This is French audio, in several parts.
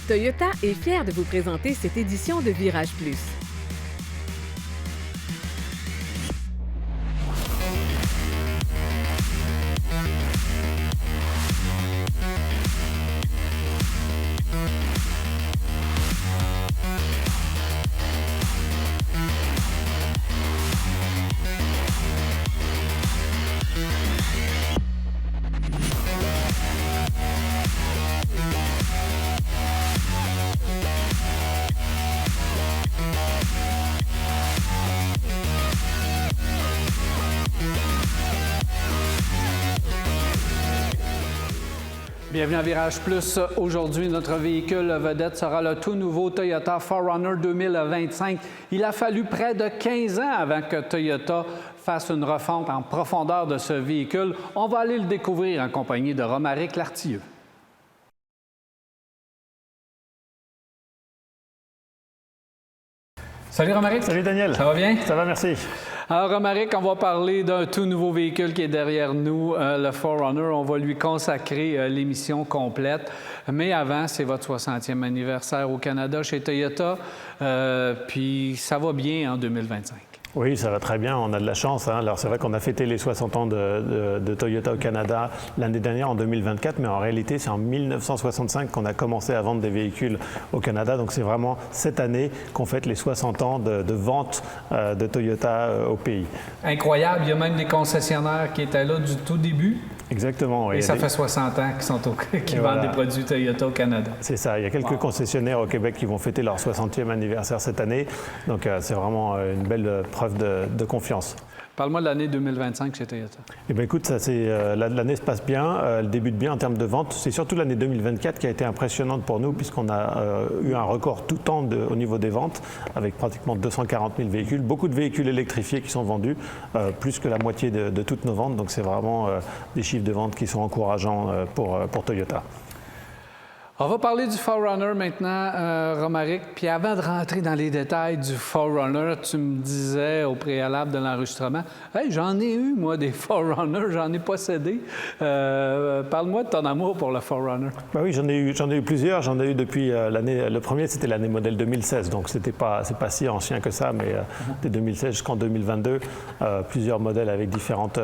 Toyota est fier de vous présenter cette édition de Virage Plus. Bienvenue à Virage Plus. Aujourd'hui, notre véhicule vedette sera le tout nouveau Toyota 4Runner 2025. Il a fallu près de 15 ans avant que Toyota fasse une refonte en profondeur de ce véhicule. On va aller le découvrir en compagnie de Romaric Lartilleux. Salut Romaric. Salut Daniel. Ça va bien? Ça va, merci. Alors Romaric, on va parler d'un tout nouveau véhicule qui est derrière nous, le 4Runner. On va lui consacrer l'émission complète. Mais avant, c'est votre 60e anniversaire au Canada chez Toyota. Puis ça va bien en 2025. Oui, ça va très bien. On a de la chance. Alors, c'est vrai qu'on a fêté les 60 ans de Toyota au Canada l'année dernière, en 2024, mais en réalité, c'est en 1965 qu'on a commencé à vendre des véhicules au Canada. Donc, c'est vraiment cette année qu'on fête les 60 ans de vente de Toyota au pays. Incroyable. Il y a même des concessionnaires qui étaient là du tout début. Exactement, oui. Et ça fait 60 ans qu'ils vendent des produits Toyota au Canada. C'est ça. Il y a quelques concessionnaires au Québec qui vont fêter leur 60e anniversaire cette année. Donc, c'est vraiment une belle preuve de confiance. Parle-moi de l'année 2025 chez Toyota. Eh bien, écoute, l'année se passe bien, elle débute bien en termes de vente. C'est surtout l'année 2024 qui a été impressionnante pour nous puisqu'on a eu un record tout temps au niveau des ventes avec pratiquement 240 000 véhicules. Beaucoup de véhicules électrifiés qui sont vendus, plus que la moitié de toutes nos ventes. Donc, c'est vraiment des chiffres de vente qui sont encourageants pour Toyota. On va parler du 4Runner maintenant, Romaric. Puis avant de rentrer dans les détails du 4Runner, tu me disais au préalable de l'enregistrement, « Hey, j'en ai eu, moi, des 4Runner, j'en ai possédé. » Parle-moi de ton amour pour le 4Runner. Ben oui, j'en ai eu plusieurs. J'en ai eu depuis l'année... Le premier, c'était l'année modèle 2016, donc c'est pas si ancien que ça, mais de 2016 jusqu'en 2022, plusieurs modèles avec différentes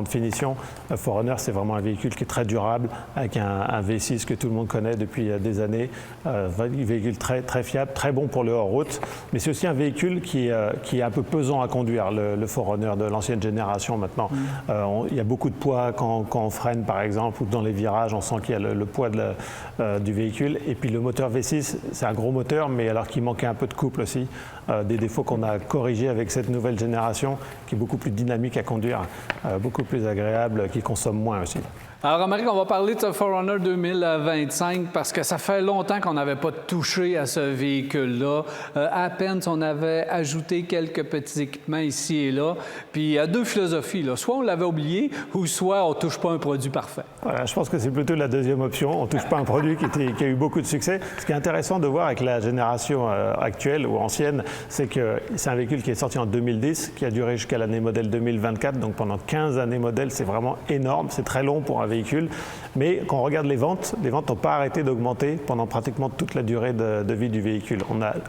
finitions. Le 4Runner, c'est vraiment un véhicule qui est très durable, avec un V6 que tout le monde connaît depuis des années, un véhicule très, très fiable, très bon pour le hors-route, mais c'est aussi un véhicule qui est un peu pesant à conduire, le 4Runner de l'ancienne génération maintenant. Il y a beaucoup de poids quand on freine par exemple, ou dans les virages, on sent qu'il y a le poids du véhicule. Et puis le moteur V6, c'est un gros moteur, mais alors qu'il manquait un peu de couple aussi, des défauts qu'on a corrigés avec cette nouvelle génération, qui est beaucoup plus dynamique à conduire, beaucoup plus agréable, qui consomme moins aussi. Alors, Romaric, on va parler de ce 4Runner 2025 parce que ça fait longtemps qu'on n'avait pas touché à ce véhicule-là. À peine si on avait ajouté quelques petits équipements ici et là. Puis il y a deux philosophies, là. Soit on l'avait oublié ou soit on ne touche pas un produit parfait. Voilà, je pense que c'est plutôt la deuxième option. On ne touche pas un produit qui a eu beaucoup de succès. Ce qui est intéressant de voir avec la génération actuelle ou ancienne, c'est que c'est un véhicule qui est sorti en 2010, qui a duré jusqu'à l'année modèle 2024. Donc pendant 15 années modèle, c'est vraiment énorme. C'est très long pour un véhicule. Mais quand on regarde les ventes n'ont pas arrêté d'augmenter pendant pratiquement toute la durée de vie du véhicule.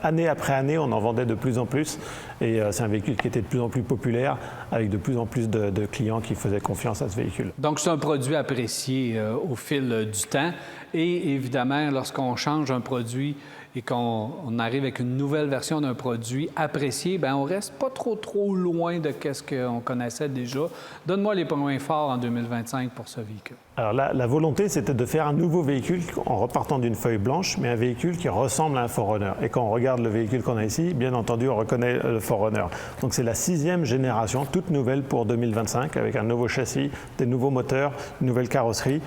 Année après année, on en vendait de plus en plus. Et c'est un véhicule qui était de plus en plus populaire, avec de plus en plus de clients qui faisaient confiance à ce véhicule. Donc, c'est un produit apprécié au fil du temps. Et évidemment, lorsqu'on change un produit et qu'on arrive avec une nouvelle version d'un produit apprécié, bien, on reste pas trop loin de ce qu'on connaissait déjà. Donne-moi les points forts en 2025 pour ce véhicule. Alors, la volonté, c'était de faire un nouveau véhicule en repartant d'une feuille blanche, mais un véhicule qui ressemble à un 4Runner. Et quand on regarde le véhicule qu'on a ici, bien entendu, on reconnaît le 4Runner. Donc, c'est la 6e génération, toute nouvelle pour 2025, avec un nouveau châssis, des nouveaux moteurs, une nouvelle carrosserie.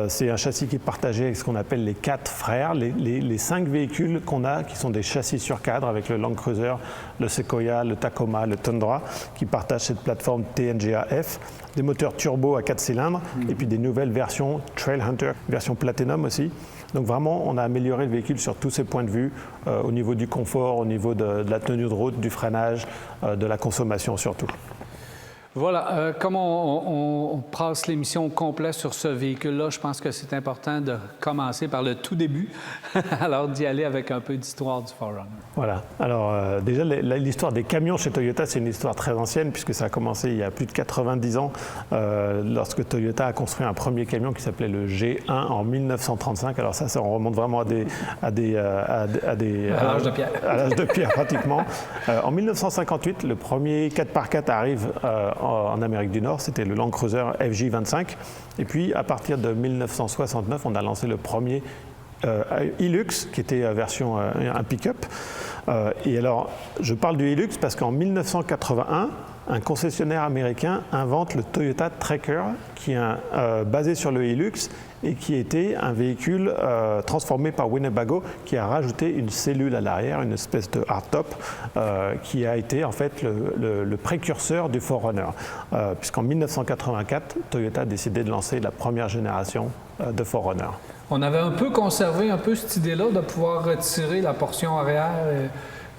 C'est un châssis qui est partagé avec ce qu'on appelle les 4 frères, les 5 véhicules qu'on a, qui sont des châssis sur cadre, avec le Land Cruiser, le Sequoia, le Tacoma, le Tundra, qui partagent cette plateforme TNGA-F. Des moteurs turbo à 4 cylindres et puis des nouvelles versions Trailhunter, version Platinum aussi. Donc vraiment, on a amélioré le véhicule sur tous ces points de vue, au niveau du confort, au niveau de la tenue de route, du freinage, de la consommation surtout. Voilà, comme on passe l'émission complète sur ce véhicule-là, je pense que c'est important de commencer par le tout début, alors d'y aller avec un peu d'histoire du 4Runner. Voilà. Alors déjà, l'histoire des camions chez Toyota, c'est une histoire très ancienne puisque ça a commencé il y a plus de 90 ans lorsque Toyota a construit un premier camion qui s'appelait le G1 en 1935. Alors ça on remonte vraiment à l'âge de pierre. À l'âge de pierre pratiquement. En 1958, le premier 4x4 arrive en Amérique du Nord, c'était le Land Cruiser FJ25. Et puis à partir de 1969, on a lancé le premier Hilux, qui était version un pick-up. Et alors, je parle du Hilux parce qu'en 1981, un concessionnaire américain invente le Toyota Tracker, qui est basé sur le Hilux et qui était un véhicule transformé par Winnebago, qui a rajouté une cellule à l'arrière, une espèce de hardtop, qui a été en fait le précurseur du 4Runner. Puisqu'en 1984, Toyota a décidé de lancer la première génération de 4Runner. On avait un peu conservé cette idée-là de pouvoir retirer la portion arrière,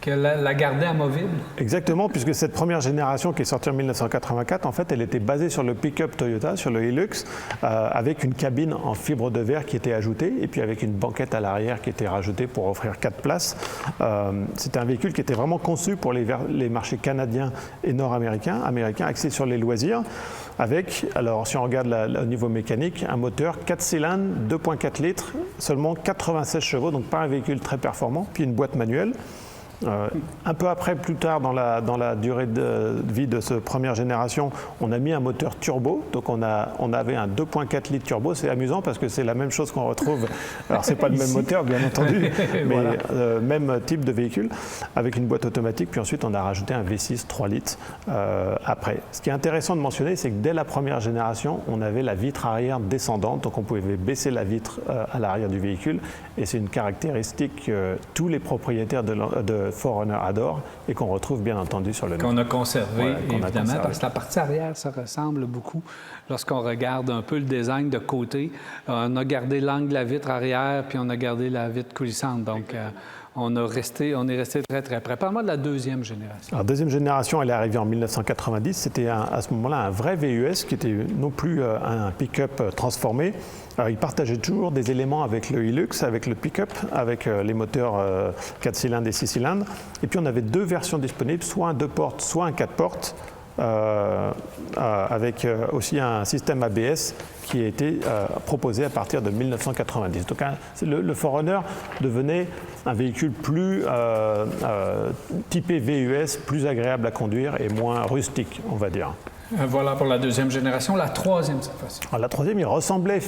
que la garder amovible. Exactement, puisque cette première génération qui est sortie en 1984, en fait, elle était basée sur le pick-up Toyota, sur le Hilux, avec une cabine en fibre de verre qui était ajoutée, et puis avec une banquette à l'arrière qui était rajoutée pour offrir 4 places. C'était un véhicule qui était vraiment conçu pour les marchés canadiens et nord-américains, axés sur les loisirs, avec, alors si on regarde au niveau mécanique, un moteur 4 cylindres, 2,4 litres, seulement 96 chevaux, donc pas un véhicule très performant, puis une boîte manuelle. Un peu après, plus tard dans la durée de vie de cette première génération, on a mis un moteur turbo. Donc on avait un 2,4 litres turbo. C'est amusant parce que c'est la même chose qu'on retrouve. Alors c'est pas le même moteur bien entendu, mais voilà. Même type de véhicule avec une boîte automatique. Puis ensuite on a rajouté un V6 3 litres après. Ce qui est intéressant de mentionner, c'est que dès la première génération, on avait la vitre arrière descendante. Donc on pouvait baisser la vitre à l'arrière du véhicule. Et c'est une caractéristique que tous les propriétaires de 4Runner adore et qu'on retrouve bien entendu sur le qu'on a conservé, évidemment, parce que la oui. partie arrière, ça ressemble beaucoup. Lorsqu'on regarde un peu le design de côté, on a gardé l'angle de la vitre arrière, puis on a gardé la vitre coulissante. Donc, on est resté très, très près. Parle-moi de la deuxième génération. La deuxième génération, elle est arrivée en 1990. C'était à ce moment-là un vrai VUS qui était non plus un pick-up transformé. Il partageait toujours des éléments avec le Hilux, avec le pick-up, avec les moteurs 4 cylindres et 6 cylindres. Et puis on avait 2 versions disponibles, soit un 2 portes, soit un 4 portes. Avec aussi un système ABS qui a été proposé à partir de 1990. Donc le 4Runner devenait un véhicule plus typé VUS, plus agréable à conduire et moins rustique, on va dire. Voilà pour la deuxième génération. La troisième, cette fois-ci. La troisième, il ressemblait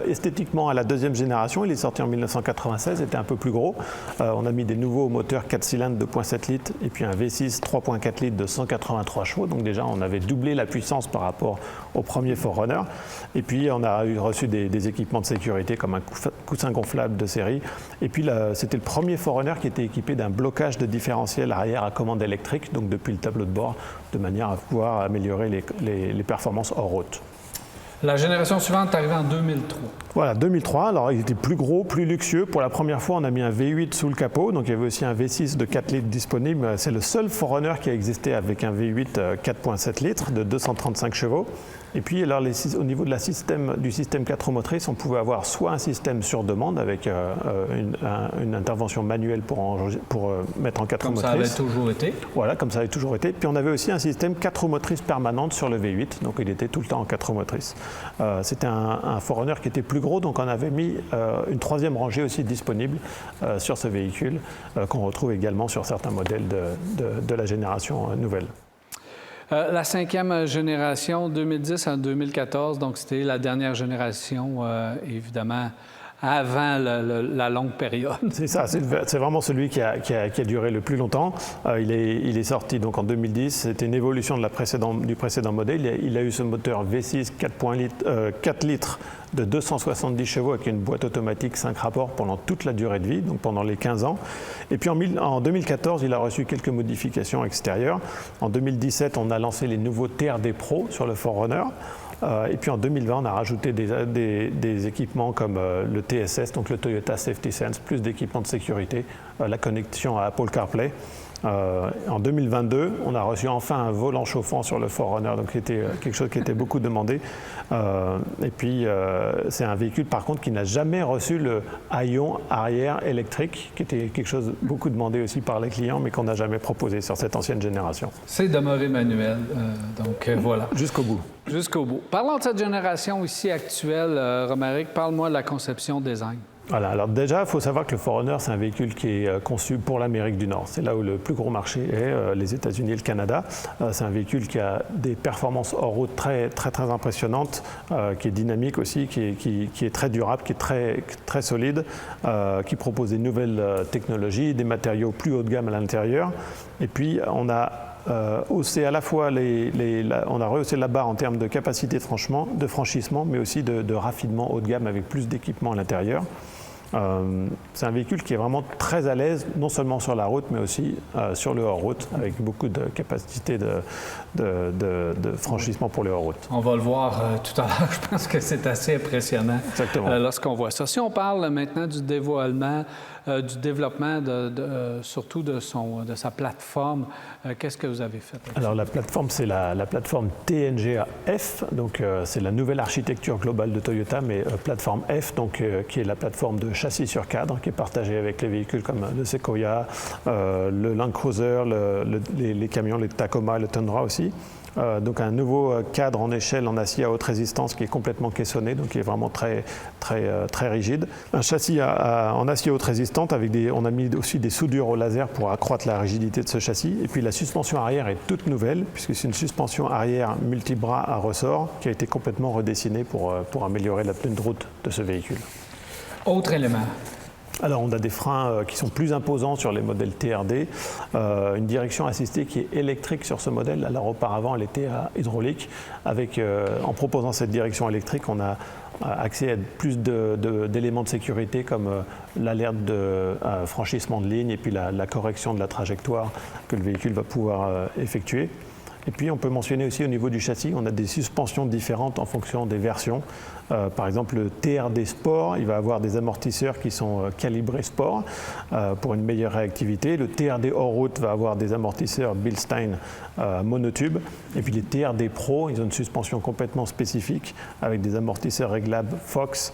esthétiquement à la deuxième génération. Il est sorti en 1996, était un peu plus gros. On a mis des nouveaux moteurs 4 cylindres 2,7 litres et puis un V6 3,4 litres de 183 chevaux. Donc déjà, on avait doublé la puissance par rapport au premier 4Runner. Et puis, on a reçu des équipements de sécurité comme un coussin gonflable de série. Et puis, c'était le premier 4Runner qui était équipé d'un blocage de différentiel arrière à commande électrique, donc depuis le tableau de bord, de manière à pouvoir améliorer les performances hors route. La génération suivante est arrivée en 2003. Voilà, 2003. Alors, il était plus gros, plus luxueux. Pour la première fois, on a mis un V8 sous le capot. Donc, il y avait aussi un V6 de 4 litres disponible. C'est le seul 4Runner qui a existé avec un V8 4,7 litres de 235 chevaux. Et puis, alors, au niveau du système 4 roues motrices, on pouvait avoir soit un système sur demande avec une intervention manuelle pour mettre en 4 roues motrices. Comme ça avait toujours été. Voilà, comme ça avait toujours été. Puis, on avait aussi un système 4 roues motrices permanente sur le V8. Donc, il était tout le temps en 4 roues motrices. C'était un 4Runner qui était plus gros, donc on avait mis une troisième rangée aussi disponible sur ce véhicule, qu'on retrouve également sur certains modèles de la génération nouvelle. La cinquième génération, 2010 à 2014, donc c'était la dernière génération, évidemment, avant la longue période. C'est ça, c'est vraiment celui qui a duré le plus longtemps. Il est sorti donc en 2010, c'était une évolution du précédent modèle. Il a eu ce moteur V6 4 litres de 270 chevaux avec une boîte automatique 5 rapports pendant toute la durée de vie, donc pendant les 15 ans. Et puis en 2014, il a reçu quelques modifications extérieures. En 2017, on a lancé les nouveaux TRD Pro sur le 4Runner. Et puis en 2020, on a rajouté des équipements comme le TSS, donc le Toyota Safety Sense, plus d'équipements de sécurité, la connexion à Apple CarPlay. En 2022, on a reçu enfin un volant chauffant sur le 4Runner, donc c'était quelque chose qui était beaucoup demandé. Et puis, c'est un véhicule, par contre, qui n'a jamais reçu le haillon arrière électrique, qui était quelque chose beaucoup demandé aussi par les clients, mais qu'on n'a jamais proposé sur cette ancienne génération. C'est demeuré manuel, donc voilà. Jusqu'au bout. Jusqu'au bout. Parlons de cette génération ici actuelle, Romaric, parle-moi de la conception design. Voilà, alors déjà, il faut savoir que le 4Runner, c'est un véhicule qui est conçu pour l'Amérique du Nord. C'est là où le plus gros marché est, les États-Unis et le Canada. C'est un véhicule qui a des performances hors route très impressionnantes, qui est dynamique aussi, qui est très durable, qui est très solide, qui propose des nouvelles technologies, des matériaux plus haut de gamme à l'intérieur. Et puis, on a haussé à la fois on a rehaussé la barre en termes de capacité de franchissement, mais aussi de raffinement haut de gamme avec plus d'équipements à l'intérieur. C'est un véhicule qui est vraiment très à l'aise, non seulement sur la route, mais aussi sur le hors-route, avec beaucoup de capacité de franchissement pour le hors-route. On va le voir tout à l'heure. Je pense que c'est assez impressionnant lorsqu'on voit ça. Si on parle maintenant du dévoilement, du développement surtout de sa plateforme, qu'est-ce que vous avez fait? Alors la plateforme, c'est la plateforme TNGA F, donc c'est la nouvelle architecture globale de Toyota, mais plateforme F, donc qui est la plateforme de châssis sur cadre, qui est partagée avec les véhicules comme le Sequoia, le Land Cruiser, les camions, les Tacoma, le Tundra aussi. Donc un nouveau cadre en échelle en acier à haute résistance qui est complètement caissonné, donc qui est vraiment très rigide. Un châssis en acier haute résistante avec on a mis aussi des soudures au laser pour accroître la rigidité de ce châssis. Et puis la suspension arrière est toute nouvelle puisque c'est une suspension arrière multibras à ressort qui a été complètement redessinée pour améliorer la tenue de route de ce véhicule. Autre élément. Alors, on a des freins qui sont plus imposants sur les modèles TRD, une direction assistée qui est électrique sur ce modèle. Alors, auparavant, elle était hydraulique. En proposant cette direction électrique, on a accès à plus d'éléments de sécurité comme l'alerte de franchissement de ligne et puis la correction de la trajectoire que le véhicule va pouvoir effectuer. Et puis, on peut mentionner aussi au niveau du châssis, on a des suspensions différentes en fonction des versions. Par exemple, le TRD Sport, il va avoir des amortisseurs qui sont calibrés Sport pour une meilleure réactivité. Le TRD hors route va avoir des amortisseurs Bilstein monotube. Et puis les TRD Pro, ils ont une suspension complètement spécifique avec des amortisseurs réglables Fox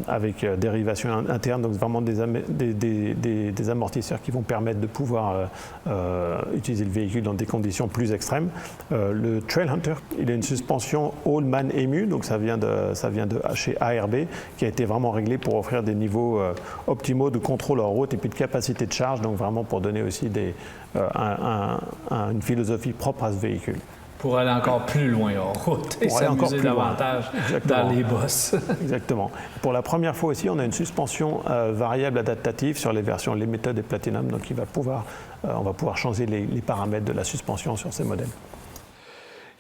avec dérivation interne. Donc vraiment des amortisseurs qui vont permettre de pouvoir utiliser le véhicule dans des conditions plus extrêmes. Le Trailhunter, il a une suspension Allman EMU, donc ça vient de chez ARB, qui a été vraiment réglé pour offrir des niveaux optimaux de contrôle hors route et puis de capacité de charge, donc vraiment pour donner aussi une philosophie propre à ce véhicule. Pour aller encore plus loin hors route et s'amuser davantage dans les bosses. Exactement. Pour la première fois aussi, on a une suspension variable adaptative sur les versions Limited et Platinum, donc on va pouvoir changer les paramètres de la suspension sur ces modèles.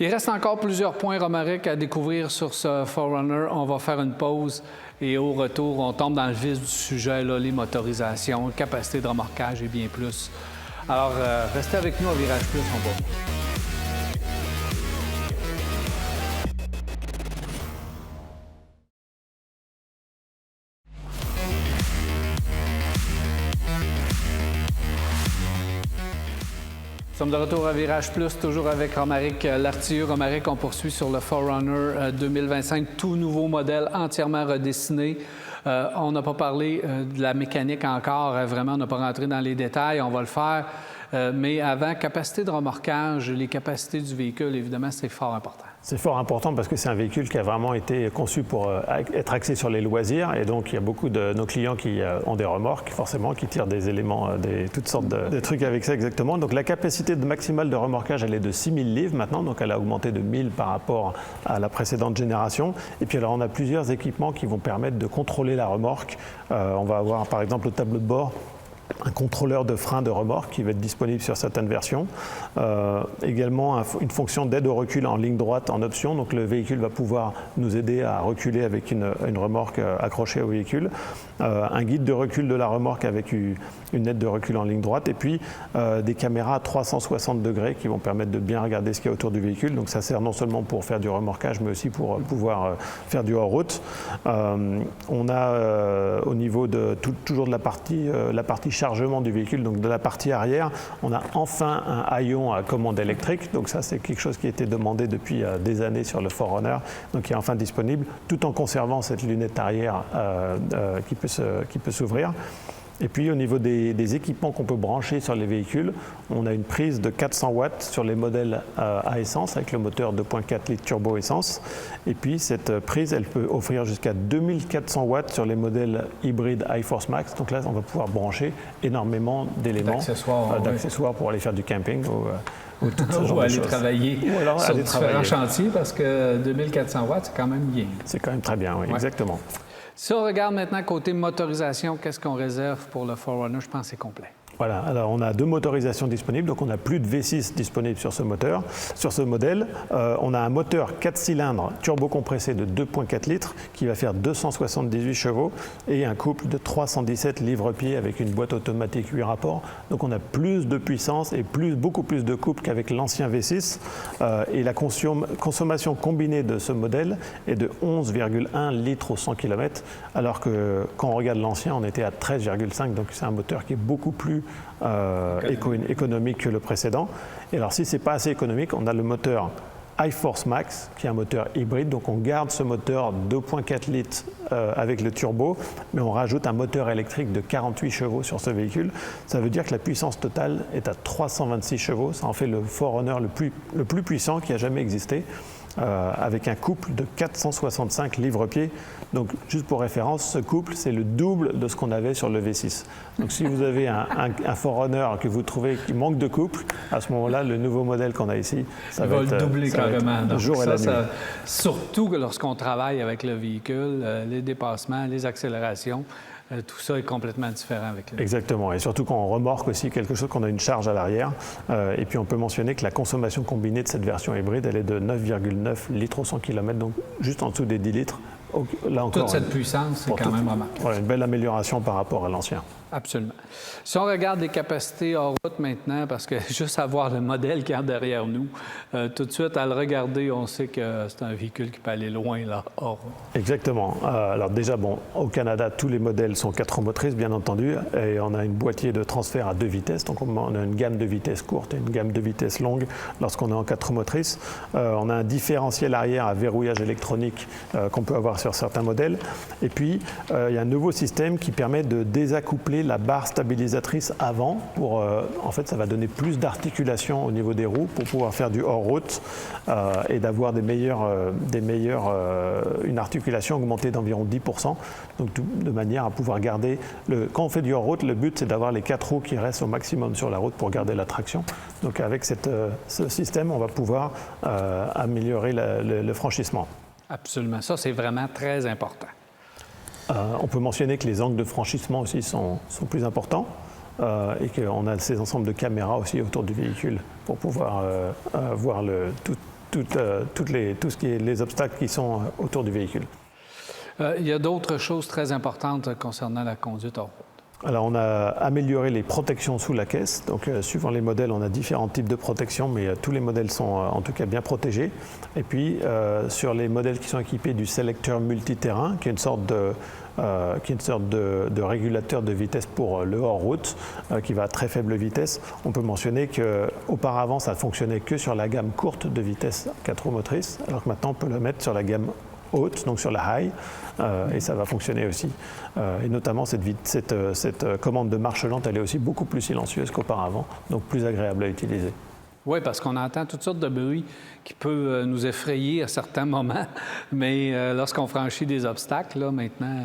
Il reste encore plusieurs points, Romaric, à découvrir sur ce 4Runner. On va faire une pause et au retour, on tombe dans le vif du sujet, là, les motorisations, capacité de remorquage et bien plus. Alors, restez avec nous à Virage Plus, on va. Nous sommes de retour à Virage Plus, toujours avec Romaric Lartilleux. Romaric, on poursuit sur le 4Runner 2025, tout nouveau modèle entièrement redessiné. On n'a pas parlé de la mécanique encore, vraiment, on n'a pas rentré dans les détails, on va le faire. Mais avant, capacité de remorquage, les capacités du véhicule, évidemment, c'est fort important. C'est fort important parce que c'est un véhicule qui a vraiment été conçu pour être axé sur les loisirs. Et donc, il y a beaucoup de nos clients qui ont des remorques, forcément, qui tirent des éléments, toutes sortes de trucs avec ça exactement. Donc, la capacité maximale de remorquage, elle est de 6000 livres maintenant. Donc, elle a augmenté de 1000 par rapport à la précédente génération. Et puis, alors, on a plusieurs équipements qui vont permettre de contrôler la remorque. On va avoir, par exemple, au tableau de bord, un contrôleur de frein de remorque qui va être disponible sur certaines versions. Également une fonction d'aide au recul en ligne droite en option. Donc le véhicule va pouvoir nous aider à reculer avec une remorque accrochée au véhicule. Un guide de recul de la remorque avec une aide de recul en ligne droite. Et puis des caméras à 360 degrés qui vont permettre de bien regarder ce qu'il y a autour du véhicule. Donc ça sert non seulement pour faire du remorquage, mais aussi pour pouvoir faire du hors-route. On a au niveau toujours de la partie chargement du véhicule. Donc de la partie arrière, on a enfin un haillon à commande électrique. Donc ça, c'est quelque chose qui a été demandé depuis des années sur le 4Runner, donc qui est enfin disponible, tout en conservant cette lunette arrière qui peut s'ouvrir. Et puis au niveau des équipements qu'on peut brancher sur les véhicules, on a une prise de 400 watts sur les modèles à essence avec le moteur 2.4 litres turbo essence. Et puis cette prise, elle peut offrir jusqu'à 2400 watts sur les modèles hybrides iForce Max. Donc là, on va pouvoir brancher énormément d'éléments, d'accessoires pour aller faire du camping ou tout ce genre ou de aller choses. travailler sur différents chantiers parce que 2400 watts, c'est quand même bien. C'est quand même très bien, oui, exactement. Si on regarde maintenant côté motorisation, qu'est-ce qu'on réserve pour le 4Runner? Je pense que c'est complet. Voilà, alors on a 2 motorisations disponibles, donc on n'a plus de V6 disponible sur ce moteur. Sur ce modèle, on a un moteur 4 cylindres turbo-compressé de 2.4 litres qui va faire 278 chevaux et un couple de 317 livres-pieds avec une boîte automatique 8 rapports. Donc on a plus de puissance et beaucoup plus de couple qu'avec l'ancien V6. Et la consommation combinée de ce modèle est de 11,1 litres au 100 km, alors que quand on regarde l'ancien, on était à 13,5, donc c'est un moteur qui est beaucoup plus économique que le précédent. Et alors si ce n'est pas assez économique, on a le moteur iForce Max qui est un moteur hybride, donc on garde ce moteur 2.4 litres avec le turbo, mais on rajoute un moteur électrique de 48 chevaux sur ce véhicule. Ça veut dire que la puissance totale est à 326 chevaux, ça en fait le 4Runner le plus puissant qui a jamais existé. Avec un couple de 465 livres-pieds. Donc, juste pour référence, ce couple, c'est le double de ce qu'on avait sur le V6. Donc, si vous avez un 4Runner que vous trouvez qui manque de couple, à ce moment-là, le nouveau modèle qu'on a ici, ça va le doubler carrément. Le jour et la nuit. Surtout que lorsqu'on travaille avec le véhicule, les dépassements, les accélérations, tout ça est complètement différent avec le... Exactement, et surtout quand on remorque aussi quelque chose qu'on a une charge à l'arrière. Et puis on peut mentionner que la consommation combinée de cette version hybride, elle est de 9,9 litres au 100 km, donc juste en dessous des 10 litres. Là encore, toute cette puissance, c'est quand même remarquable. Voilà, une belle amélioration par rapport à l'ancien. Absolument. Si on regarde les capacités hors route maintenant, parce que juste à voir le modèle qui est derrière nous, tout de suite, à le regarder, on sait que c'est un véhicule qui peut aller loin là, hors route. Exactement. Alors déjà, au Canada, tous les modèles sont 4 roues motrices, bien entendu, et on a une boîtier de transfert à 2 vitesses, donc on a une gamme de vitesses courte et une gamme de vitesses longue lorsqu'on est en 4 roues motrices. On a un différentiel arrière à verrouillage électronique qu'on peut avoir sur certains modèles. Et puis, il y a un nouveau système qui permet de désaccoupler la barre stabilisatrice avant pour, en fait, ça va donner plus d'articulation au niveau des roues pour pouvoir faire du hors-route et d'avoir une articulation augmentée d'environ 10%, donc de manière à pouvoir garder, quand on fait du hors-route, le but c'est d'avoir les 4 roues qui restent au maximum sur la route pour garder la traction. Donc avec ce système, on va pouvoir améliorer le franchissement. Absolument, ça c'est vraiment très important. On peut mentionner que les angles de franchissement aussi sont plus importants et qu'on a ces ensembles de caméras aussi autour du véhicule pour pouvoir voir tout ce qui est les obstacles qui sont autour du véhicule. Il y a d'autres choses très importantes concernant la conduite hors route. Alors, on a amélioré les protections sous la caisse. Donc, suivant les modèles, on a différents types de protections, mais tous les modèles sont en tout cas bien protégés. Et puis, sur les modèles qui sont équipés du sélecteur multiterrain, qui est une sorte de régulateur de vitesse pour le hors-route, qui va à très faible vitesse. On peut mentionner qu'auparavant, ça ne fonctionnait que sur la gamme courte de vitesse 4 roues motrices, alors que maintenant, on peut le mettre sur la gamme haute, donc sur la high, et ça va fonctionner aussi. Et notamment, cette commande de marche lente, elle est aussi beaucoup plus silencieuse qu'auparavant, donc plus agréable à utiliser. Oui, parce qu'on entend toutes sortes de bruits qui peuvent nous effrayer à certains moments, mais lorsqu'on franchit des obstacles, là, maintenant,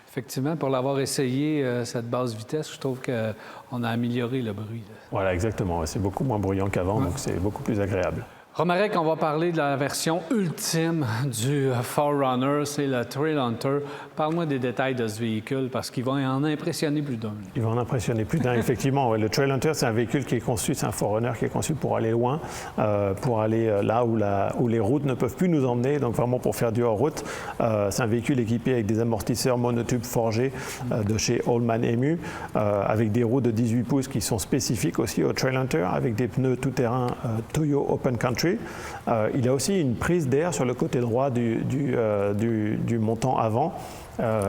effectivement, pour l'avoir essayé, cette basse vitesse, je trouve qu'on a amélioré le bruit. Voilà, exactement. C'est beaucoup moins bruyant qu'avant, donc c'est beaucoup plus agréable. Romaric, on va parler de la version ultime du 4Runner, c'est le Trailhunter. Parle-moi des détails de ce véhicule, parce qu'il va en impressionner plus d'un. Il va en impressionner plus d'un, effectivement. Ouais. Le Trailhunter, c'est un véhicule qui est conçu, c'est un 4Runner qui est conçu pour aller loin, pour aller là où les routes ne peuvent plus nous emmener, donc vraiment pour faire du hors-route. C'est un véhicule équipé avec des amortisseurs monotubes forgés de chez Oldman Emu, avec des roues de 18 pouces qui sont spécifiques aussi au Trailhunter, avec des pneus tout-terrain Toyo Open Country. Il a aussi une prise d'air sur le côté droit du montant avant.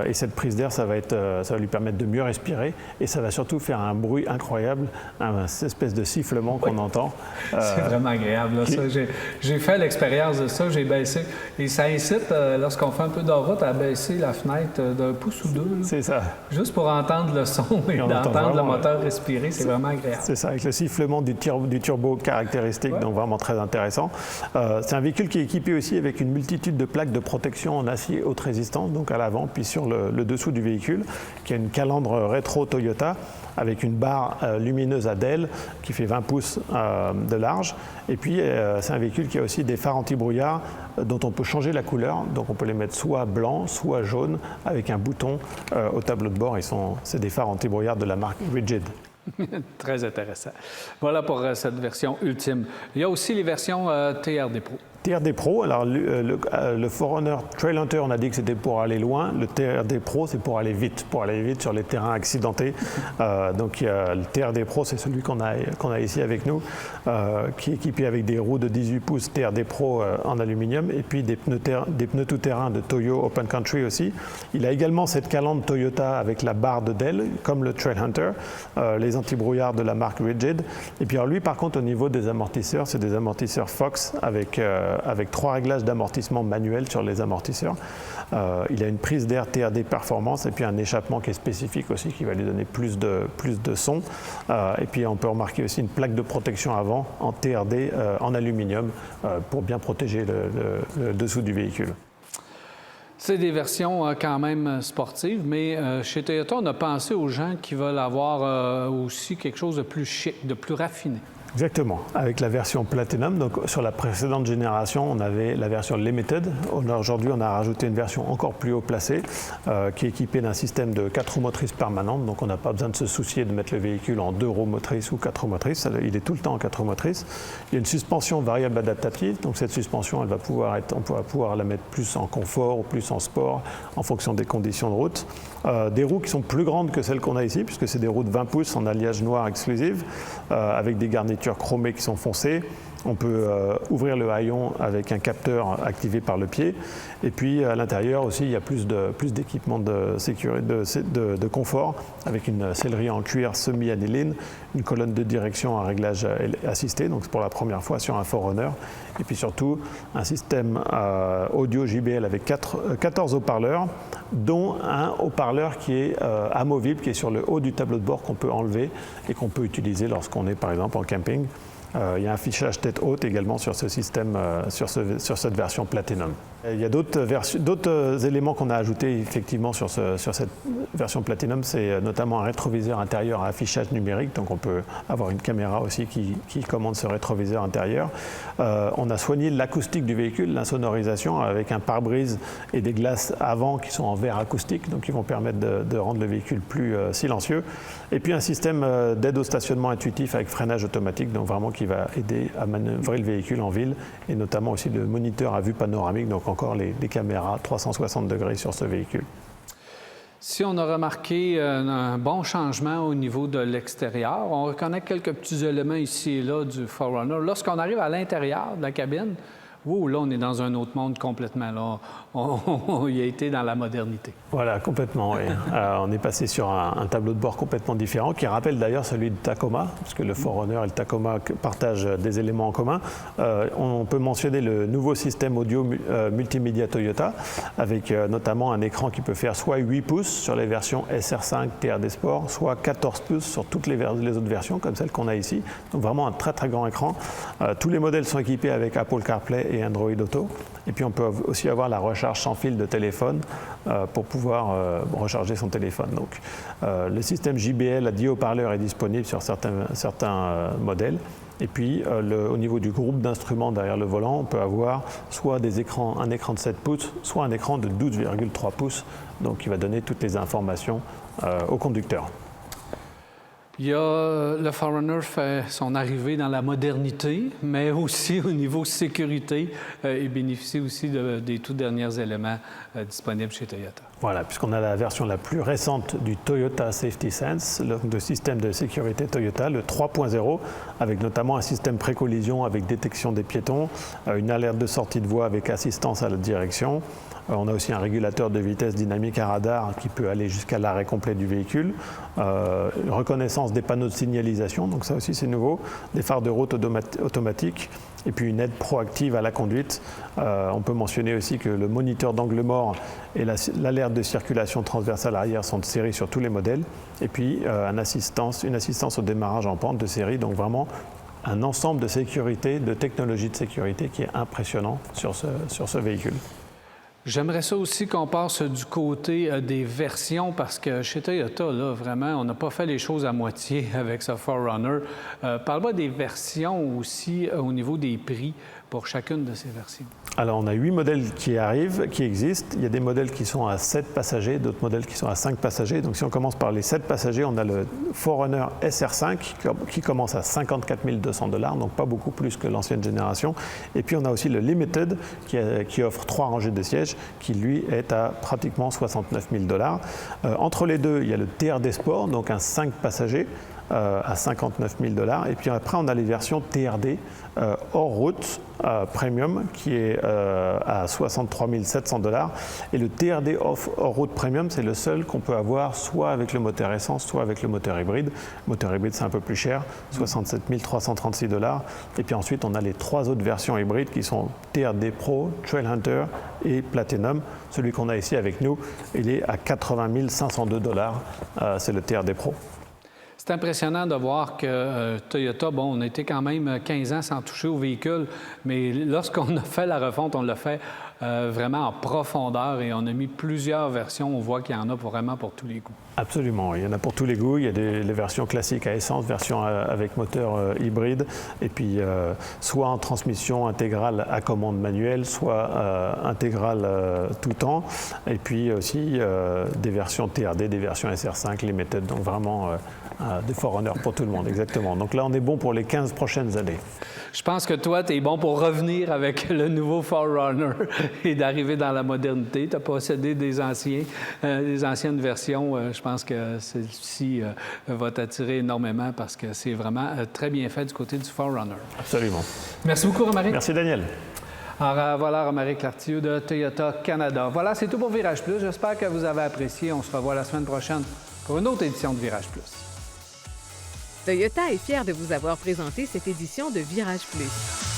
Et cette prise d'air, ça va lui permettre de mieux respirer et ça va surtout faire un bruit incroyable, une espèce de sifflement qu'on entend. C'est vraiment agréable. Là, ça. J'ai fait l'expérience de ça, j'ai baissé. Et ça incite, lorsqu'on fait un peu de route, à baisser la fenêtre d'un pouce ou deux. C'est ça. Juste pour entendre le son et d'entendre le moteur respirer, c'est vraiment agréable. C'est ça, avec le sifflement du turbo caractéristique, donc vraiment très intéressant. C'est un véhicule qui est équipé aussi avec une multitude de plaques de protection en acier haute résistance, donc à l'avant, puis sur le dessous du véhicule, qui a une calandre rétro Toyota avec une barre lumineuse à DEL qui fait 20 pouces de large. Et puis, c'est un véhicule qui a aussi des phares anti-brouillard dont on peut changer la couleur. Donc, on peut les mettre soit blanc, soit jaune, avec un bouton au tableau de bord. C'est des phares anti-brouillard de la marque Rigid. Très intéressant. Voilà pour cette version ultime. Il y a aussi les versions TRD Pro. TRD Pro, alors le 4Runner Trailhunter, on a dit que c'était pour aller loin. Le TRD Pro, c'est pour aller vite sur les terrains accidentés. Donc le TRD Pro, c'est celui qu'on a ici avec nous, qui est équipé avec des roues de 18 pouces TRD Pro en aluminium et puis des pneus tout-terrain de Toyo Open Country aussi. Il a également cette calandre Toyota avec la barre de DEL, comme le Trailhunter, les anti-brouillards de la marque Rigid. Et puis alors lui, par contre, au niveau des amortisseurs, c'est des amortisseurs Fox avec 3 réglages d'amortissement manuels sur les amortisseurs. Il a une prise d'air TRD Performance et puis un échappement qui est spécifique aussi, qui va lui donner plus de son. Et puis on peut remarquer aussi une plaque de protection avant en TRD en aluminium pour bien protéger le dessous du véhicule. C'est des versions quand même sportives, mais chez Toyota, on a pensé aux gens qui veulent avoir aussi quelque chose de plus chic, de plus raffiné. Exactement. Avec la version Platinum, donc sur la précédente génération, on avait la version Limited. Aujourd'hui, on a rajouté une version encore plus haut placée qui est équipée d'un système de 4 roues motrices permanentes. Donc, on n'a pas besoin de se soucier de mettre le véhicule en 2 roues motrices ou 4 roues motrices. Il est tout le temps en 4 roues motrices. Il y a une suspension variable adaptative. Donc, cette suspension, on va pouvoir la mettre plus en confort ou plus en sport en fonction des conditions de route. Des roues qui sont plus grandes que celles qu'on a ici, puisque c'est des roues de 20 pouces en alliage noir exclusive, avec des garnitures chromées qui sont foncées. On peut ouvrir le haillon avec un capteur activé par le pied. Et puis à l'intérieur aussi, il y a plus d'équipements de sécurité, de confort, avec une sellerie en cuir semi-aniline, une colonne de direction à réglage assisté, donc c'est pour la première fois sur un 4Runner. Et puis surtout, un système audio JBL avec 14 haut-parleurs, dont un haut-parleur qui est amovible, qui est sur le haut du tableau de bord qu'on peut enlever et qu'on peut utiliser lorsqu'on est par exemple en camping. Il y a un affichage tête haute également sur ce système, sur cette version Platinum. Il y a d'autres éléments qu'on a ajoutés effectivement sur cette version Platinum, c'est notamment un rétroviseur intérieur à affichage numérique, donc on peut avoir une caméra aussi qui commande ce rétroviseur intérieur. On a soigné l'acoustique du véhicule, l'insonorisation, avec un pare-brise et des glaces avant qui sont en verre acoustique, donc qui vont permettre de rendre le véhicule plus silencieux. Et puis un système d'aide au stationnement intuitif avec freinage automatique, donc vraiment qui va aider à manœuvrer le véhicule en ville, et notamment aussi le moniteur à vue panoramique, donc encore les caméras 360 degrés sur ce véhicule. Si on a remarqué un bon changement au niveau de l'extérieur, on reconnaît quelques petits éléments ici et là du 4Runner. Lorsqu'on arrive à l'intérieur de la cabine, là, on est dans un autre monde complètement. Là. On y a été dans la modernité. Voilà, complètement, oui. On est passé sur un tableau de bord complètement différent, qui rappelle d'ailleurs celui de Tacoma, puisque le 4Runner et le Tacoma partagent des éléments en commun. On peut mentionner le nouveau système audio multimédia Toyota, avec notamment un écran qui peut faire soit 8 pouces sur les versions SR5 TRD Sport, soit 14 pouces sur toutes les autres versions, comme celle qu'on a ici. Donc vraiment un très très grand écran. Tous les modèles sont équipés avec Apple CarPlay et Android Auto. Et puis on peut aussi avoir la recharge sans fil de téléphone pour pouvoir recharger son téléphone. Donc le système JBL à 10 haut-parleurs est disponible sur certains modèles. Et puis au niveau du groupe d'instruments derrière le volant, on peut avoir soit un écran de 7 pouces, soit un écran de 12,3 pouces, donc qui va donner toutes les informations au conducteur. Il y a le 4Runner fait son arrivée dans la modernité, mais aussi au niveau sécurité, il bénéficie aussi des tout derniers éléments disponibles chez Toyota. Voilà, puisqu'on a la version la plus récente du Toyota Safety Sense, le système de sécurité Toyota, le 3.0, avec notamment un système pré-collision avec détection des piétons, une alerte de sortie de voie avec assistance à la direction, On a aussi un régulateur de vitesse dynamique à radar qui peut aller jusqu'à l'arrêt complet du véhicule. Reconnaissance des panneaux de signalisation, donc ça aussi c'est nouveau. Des phares de route automatiques. Et puis une aide proactive à la conduite. On peut mentionner aussi que le moniteur d'angle mort et l'alerte de circulation transversale arrière sont de série sur tous les modèles. Et puis une assistance au démarrage en pente de série. Donc vraiment un ensemble de sécurité, de technologies de sécurité qui est impressionnant sur ce véhicule. J'aimerais ça aussi qu'on passe du côté des versions parce que chez Toyota, là, vraiment, on n'a pas fait les choses à moitié avec ce 4Runner. Parle-moi des versions aussi au niveau des prix pour chacune de ces versions. Alors, on a 8 modèles qui existent. Il y a des modèles qui sont à 7 passagers, d'autres modèles qui sont à 5 passagers. Donc, si on commence par les 7 passagers, on a le 4Runner SR5 qui commence à 54 200 $, donc pas beaucoup plus que l'ancienne génération. Et puis, on a aussi le Limited qui offre 3 rangées de sièges, qui lui est à pratiquement 69 000 $. Entre les deux, il y a le TRD Sport, donc un 5 passagers, à 59 000 $. Et puis après, on a les versions TRD hors route Premium qui est à 63 700 $. Et le TRD hors route Premium, c'est le seul qu'on peut avoir soit avec le moteur essence, soit avec le moteur hybride. Le moteur hybride, c'est un peu plus cher, 67 336 $. Et puis ensuite, on a les 3 autres versions hybrides qui sont TRD Pro, Trailhunter et Platinum. Celui qu'on a ici avec nous, il est à 80 502 $. C'est le TRD Pro. C'est impressionnant de voir que Toyota, bon, on a été quand même 15 ans sans toucher au véhicule, mais lorsqu'on a fait la refonte, on l'a fait vraiment en profondeur et on a mis plusieurs versions. On voit qu'il y en a vraiment pour tous les goûts. Absolument, il y en a pour tous les goûts. Il y a les versions classiques à essence, versions avec moteur hybride, et puis soit en transmission intégrale à commande manuelle, soit intégrale tout temps, et puis aussi des versions TRD, des versions SR5, les méthodes, donc vraiment des 4Runner pour tout le monde, exactement. Donc là, on est bon pour les 15 prochaines années. Je pense que toi, tu es bon pour revenir avec le nouveau 4Runner et d'arriver dans la modernité. Tu as possédé des anciennes versions. Je pense que celle-ci va t'attirer énormément parce que c'est vraiment très bien fait du côté du 4Runner. Absolument. Merci beaucoup, Romaric. Merci, Daniel. Alors, voilà, Romaric Lartilleux de Toyota Canada. Voilà, c'est tout pour Virage Plus. J'espère que vous avez apprécié. On se revoit la semaine prochaine pour une autre édition de Virage Plus. Toyota est fier de vous avoir présenté cette édition de Virage Plus.